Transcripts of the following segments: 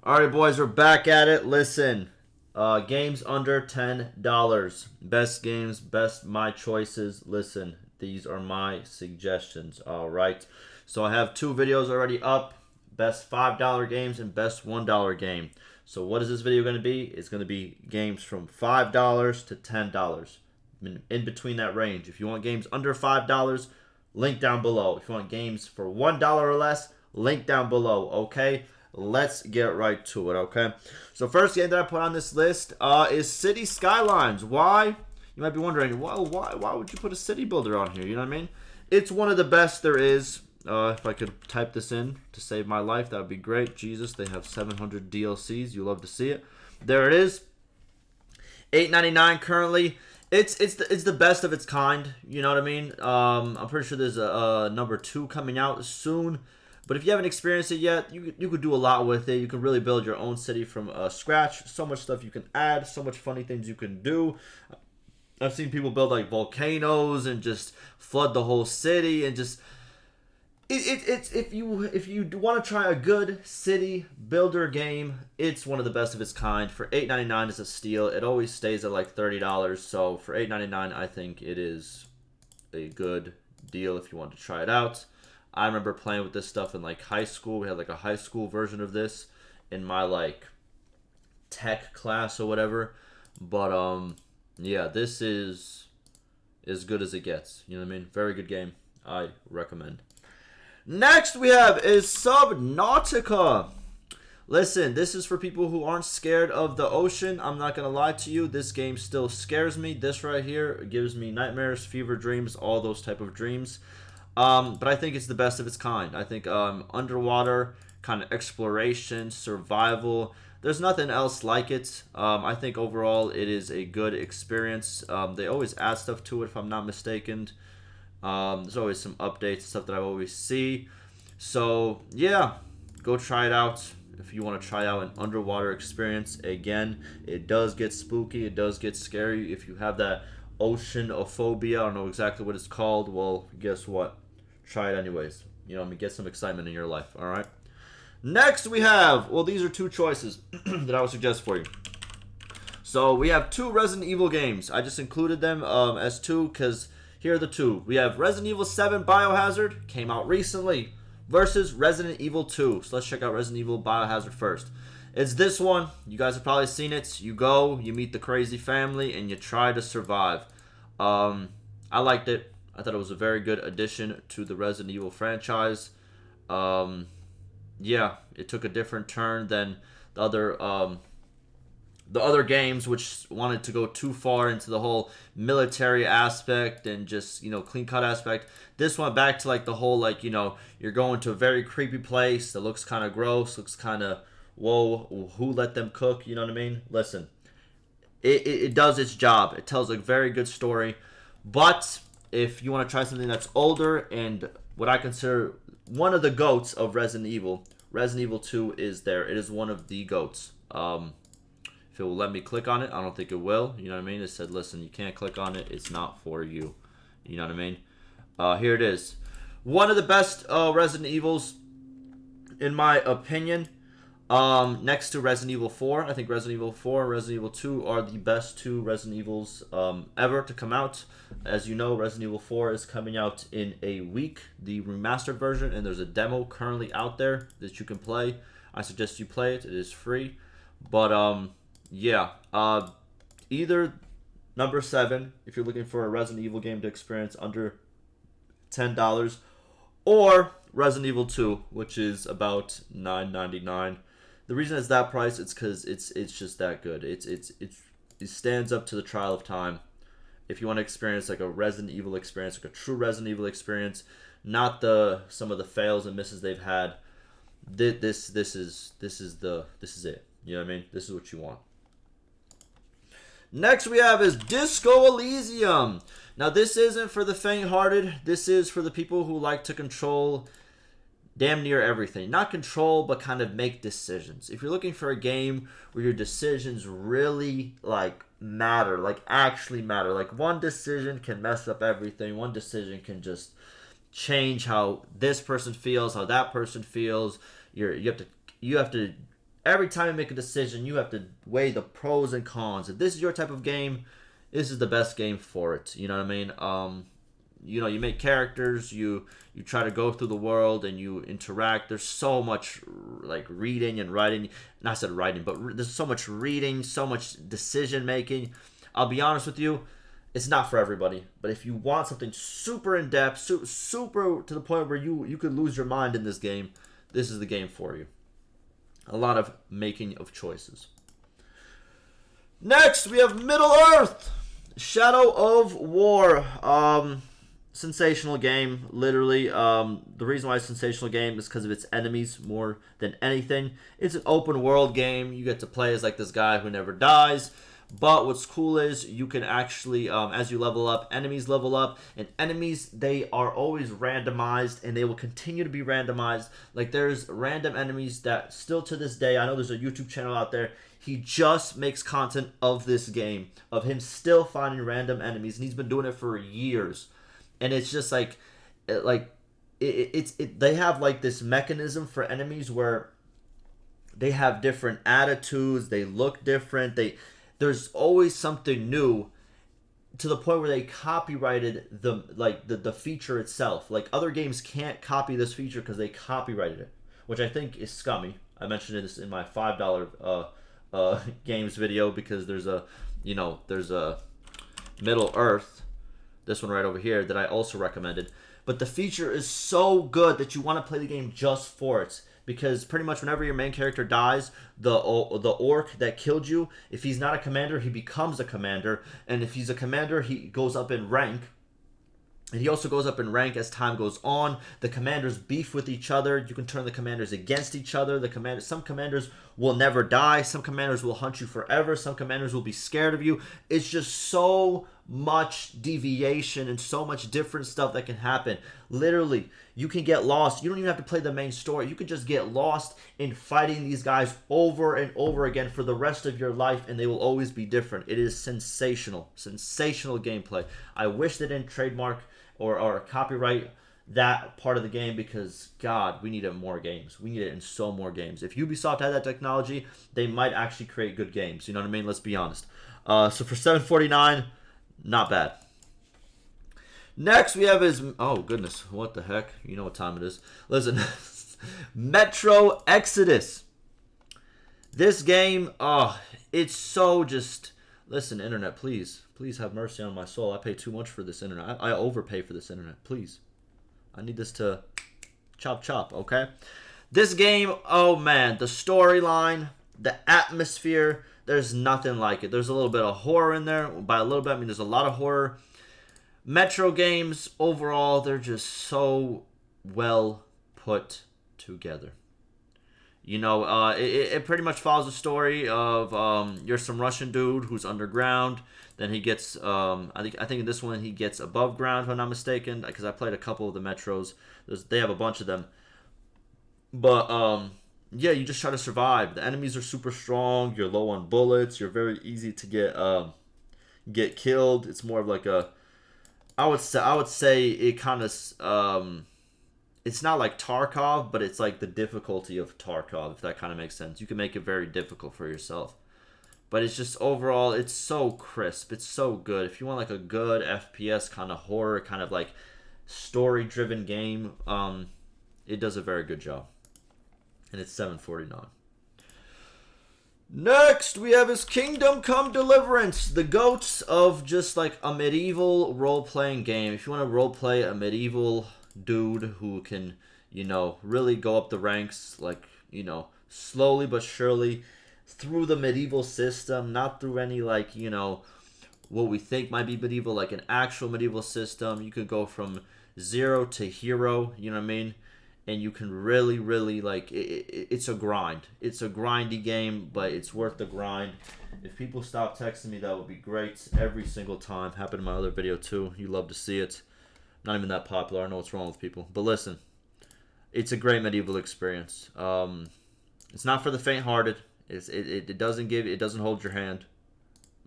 Alright, boys, we're back at it. Listen, games under $10. Best games, best my choices. Listen, these are my suggestions. Alright. So I have two videos already up. Best $5 games and best $1 game. So what is this video going to be? It's going to be games from $5 to $10. In between that range. If you want games under $5, link down below. If you want games for $1 or less, link down below. Okay? Let's get right to it, okay? So first game that I put on this list is City Skylines. Why? You might be wondering, why would you put a city builder on here? You know what I mean? It's one of the best there is. If I could type this in to save my life, that would be great. Jesus, they have 700 DLCs. You love to see it. There it is. $8.99 currently. It's the best of its kind. You know what I mean? I'm pretty sure there's a number 2 coming out soon. But if you haven't experienced it yet, you could do a lot with it. You can really build your own city from scratch. So much stuff you can add. So much funny things you can do. I've seen people build like volcanoes and just flood the whole city and just it's if you want to try a good city builder game, it's one of the best of its kind. For $8.99 is a steal. It always stays at like $30. So for $8.99, I think it is a good deal if you want to try it out. I remember playing with this stuff in like high school. We had like a high school version of this in my like tech class or whatever. But yeah, this is as good as it gets. You know what I mean? Very good game. I recommend. Next we have is Subnautica. Listen, this is for people who aren't scared of the ocean. I'm not going to lie to you. This game still scares me. This right here gives me nightmares, fever dreams, all those type of dreams. But I think it's the best of its kind. I think underwater kind of exploration, survival. There's nothing else like it. I think overall it is a good experience. They always add stuff to it if I'm not mistaken. There's always some updates, stuff that I always see. So yeah, go try it out if you want to try out an underwater experience. Again, it does get spooky. It does get scary. If you have that oceanophobia, I don't know exactly what it's called. Well, guess what? Try it anyways. You know, I mean, get some excitement in your life. All right. Next, we have, well, these are two choices that I would suggest for you. So we have two Resident Evil games. I just included them as two because here are the two. We have Resident Evil 7 Biohazard, came out recently, versus Resident Evil 2. So let's check out Resident Evil Biohazard first. It's this one. You guys have probably seen it. You go, you meet the crazy family, and you try to survive. I liked it. I thought it was a very good addition to the Resident Evil franchise. Yeah, it took a different turn than the other games, which wanted to go too far into the whole military aspect and just, you know, clean cut aspect. This went back to like the whole, like, you know, you're going to a very creepy place that looks kind of gross, looks kind of, whoa, who let them cook? You know what I mean? Listen, it does its job. It tells a very good story, but if you want to try something that's older and what I consider one of the GOATs of Resident Evil 2 is there. It is one of the GOATs. If it will let me click on it, I don't think it will. You know what I mean? It said, listen, you can't click on it. It's not for you. You know what I mean? Here it is. One of the best Resident Evils, in my opinion. Next to Resident Evil 4. I think Resident Evil 4 and Resident Evil 2 are the best two Resident Evils ever to come out. As you know, Resident Evil 4 is coming out in a week, the remastered version, and there's a demo currently out there that you can play. I suggest you play it. It is free. But, yeah. Either number 7, if you're looking for a Resident Evil game to experience under $10, or Resident Evil 2, which is about $9.99. The reason it's that price, it's because it's just that good. It stands up to the trial of time. If you want to experience like a Resident Evil experience, like a true Resident Evil experience, not some of the fails and misses they've had. This is it. You know what I mean? This is what you want. Next we have is Disco Elysium. Now this isn't for the faint-hearted. This is for the people who like to control damn near everything. Not control, but kind of make decisions. If you're looking for a game where your decisions really like matter, like actually matter, like one decision can mess up everything. One decision can just change how this person feels, how that person feels. You have to Every time you make a decision, you have to weigh the pros and cons. If this is your type of game, this is the best game for it. You know what I mean? You make characters, you try to go through the world and you interact. There's so much like reading and writing. Not said writing, but there's so much reading, so much decision making. I'll be honest with you, it's not for everybody. But if you want something super in depth, super to the point where you could lose your mind in this game, this is the game for you. A lot of making of choices. Next, we have Middle Earth, Shadow of War. Sensational game, literally. The reason why it's a sensational game is because of its enemies more than anything. It's an open world game. You get to play as like this guy who never dies. But what's cool is you can actually, as you level up, enemies level up. And enemies, they are always randomized and they will continue to be randomized. Like there's random enemies that still to this day, I know there's a YouTube channel out there. He just makes content of this game, of him still finding random enemies. And he's been doing it for years. And it's just like they have like this mechanism for enemies where they have different attitudes, they look different, there's always something new to the point where they copyrighted the feature itself. Like other games can't copy this feature because they copyrighted it, which I think is scummy. I mentioned this in my $5 games video because there's a Middle Earth. This one right over here that I also recommended. But the feature is so good that you want to play the game just for it. Because pretty much whenever your main character dies, the orc that killed you, if he's not a commander, he becomes a commander. And if he's a commander, he goes up in rank. And he also goes up in rank as time goes on. The commanders beef with each other. You can turn the commanders against each other. Some commanders will never die. Some commanders will hunt you forever. Some commanders will be scared of you. It's just so much deviation and so much different stuff that can happen. Literally, you can get lost. You don't even have to play the main story. You can just get lost in fighting these guys over and over again for the rest of your life, and they will always be different. It is sensational. Sensational gameplay. I wish they didn't trademark or copyright that part of the game because, God, we need it in more games. We need it in so more games. If Ubisoft had that technology, they might actually create good games. You know what I mean? Let's be honest. So for $7.49, not bad. Next, we have his... Oh, goodness. What the heck? You know what time it is. Listen. Metro Exodus. This game, it's so just... Listen, internet, please. Please have mercy on my soul. I pay too much for this internet. I overpay for this internet. Please. I need this to chop, okay? This game, oh man. The storyline, the atmosphere, there's nothing like it. There's a little bit of horror in there. By a little bit, I mean there's a lot of horror. Metro games, overall, they're just so well put together. You know, it pretty much follows the story of you're some Russian dude who's underground. Then he gets, I think in this one he gets above ground, if I'm not mistaken, because I played a couple of the Metros. They have a bunch of them. But, yeah, you just try to survive. The enemies are super strong. You're low on bullets. You're very easy to get killed. It's more of like a, I would say it kind of, it's not like Tarkov, but it's like the difficulty of Tarkov, if that kind of makes sense. You can make it very difficult for yourself. But it's just overall, it's so crisp. It's so good. If you want like a good FPS kind of horror, kind of like story-driven game, it does a very good job. And it's $7.49. Next, we have his Kingdom Come Deliverance, the goats of just like a medieval role-playing game. If you want to role-play a medieval dude who can, you know, really go up the ranks, like, you know, slowly but surely through the medieval system, not through any, like, you know, what we think might be medieval, like an actual medieval system. You could go from 0 to hero, you know what I mean? And you can really, really, like, it's a grind. It's a grindy game, but it's worth the grind. If people stop texting me, that would be great every single time. Happened in my other video, too. You love to see it. Not even that popular. I know what's wrong with people. But listen, it's a great medieval experience. It's not for the faint-hearted. It doesn't hold your hand.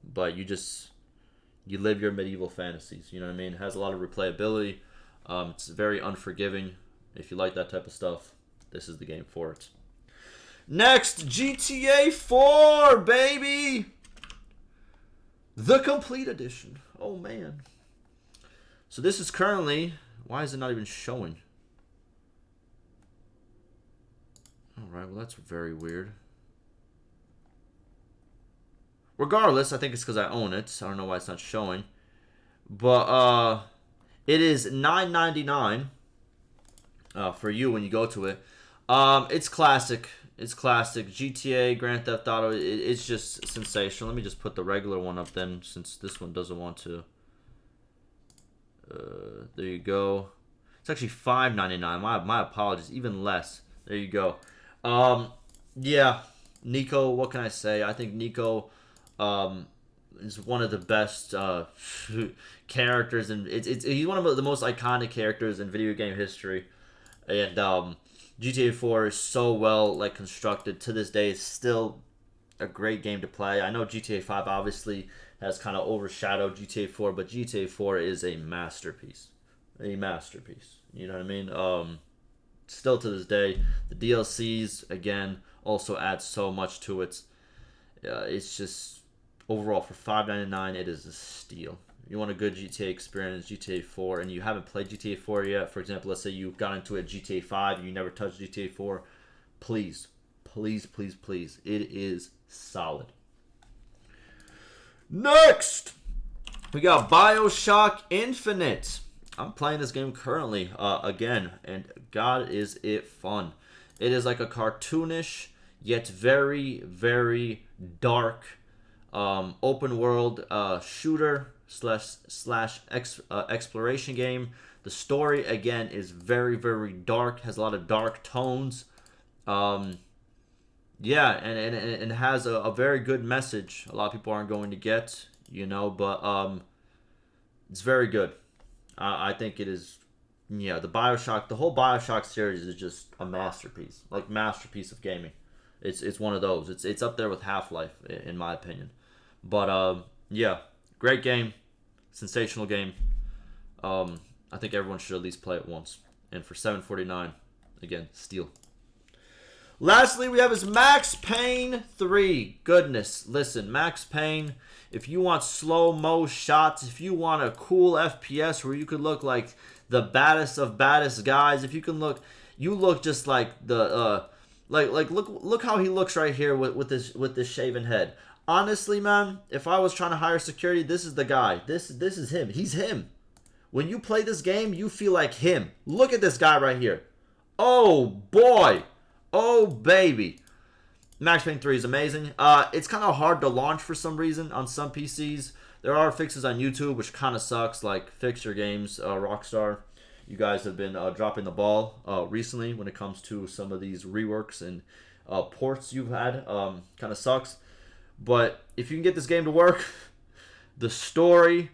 But you live your medieval fantasies. You know what I mean? It has a lot of replayability. It's very unforgiving. If you like that type of stuff, this is the game for it. Next, GTA 4, baby. The complete edition. Oh, man. So this is currently... Why is it not even showing? Alright, well, that's very weird. Regardless, I think it's because I own it. I don't know why it's not showing. But, it is $9.99 for you when you go to it. It's classic. It's classic. GTA, Grand Theft Auto, it's just sensational. Let me just put the regular one up then, since this one doesn't want to. There you go. It's actually $5.99. My apologies. Even less. There you go. Yeah. Nico, what can I say? I think Nico is one of the best characters, and he's one of the most iconic characters in video game history. And GTA 4 is so well constructed. To this day, it's still a great game to play. I know GTA 5 obviously has kind of overshadowed GTA 4, but GTA 4 is a masterpiece. A masterpiece. You know what I mean? Still to this day, the DLCs again also add so much to it. It's just overall for $5.99, it is a steal. You want a good GTA experience, GTA 4, and you haven't played GTA 4 yet. For example, let's say you got into it GTA 5 and you never touched GTA 4. Please, please, please, please. It is solid. Next, we got Bioshock Infinite. I'm playing this game currently again, and God, is it fun. It is like a cartoonish, yet very, very dark open world shooter slash exploration game. The story again is very, very dark, has a lot of dark tones. Yeah, and has a very good message. A lot of people aren't going to get, you know, but it's very good. I think it is. Yeah, the whole Bioshock series is just a masterpiece, like masterpiece of gaming. It's one of those. It's up there with Half-Life in my opinion. But yeah, great game, sensational game. I think everyone should at least play it once. And for $7.49, again, steal. Lastly, we have is Max Payne 3. Goodness, listen, Max Payne, if you want slow-mo shots, if you want a cool FPS where you could look like the baddest of baddest guys, if you can look, you look just like the, look how he looks right here with this shaven head. Honestly, man, if I was trying to hire security, this is the guy. This is him. He's him. When you play this game, you feel like him. Look at this guy right here. Oh, boy. Oh, baby. Max Payne 3 is amazing. It's kind of hard to launch for some reason on some PCs. There are fixes on YouTube, which kind of sucks. Like, fix your games, Rockstar. You guys have been dropping the ball recently when it comes to some of these reworks and ports you've had. Kind of sucks. But if you can get this game to work, the story,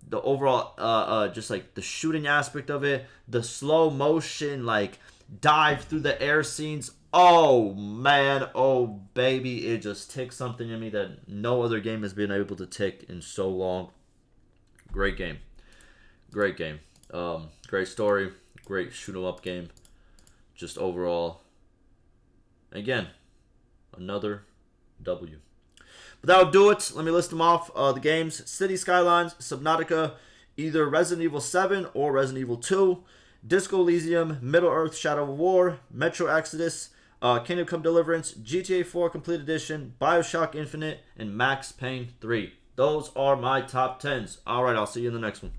the overall, just like the shooting aspect of it, the slow motion, like dive through the air scenes. Oh man, oh baby, it just ticked something in me that no other game has been able to tick in so long. Great game. Great game. Great story. Great shoot 'em up game. Just overall, again, another W. But that'll do it. Let me list them off. The games: City Skylines, Subnautica, either Resident Evil 7 or Resident Evil 2, Disco Elysium, Middle-earth: Shadow of War, Metro Exodus, Kingdom Come Deliverance, GTA 4 Complete Edition, Bioshock Infinite, and Max Payne 3. Those are my top 10s. Alright, I'll see you in the next one.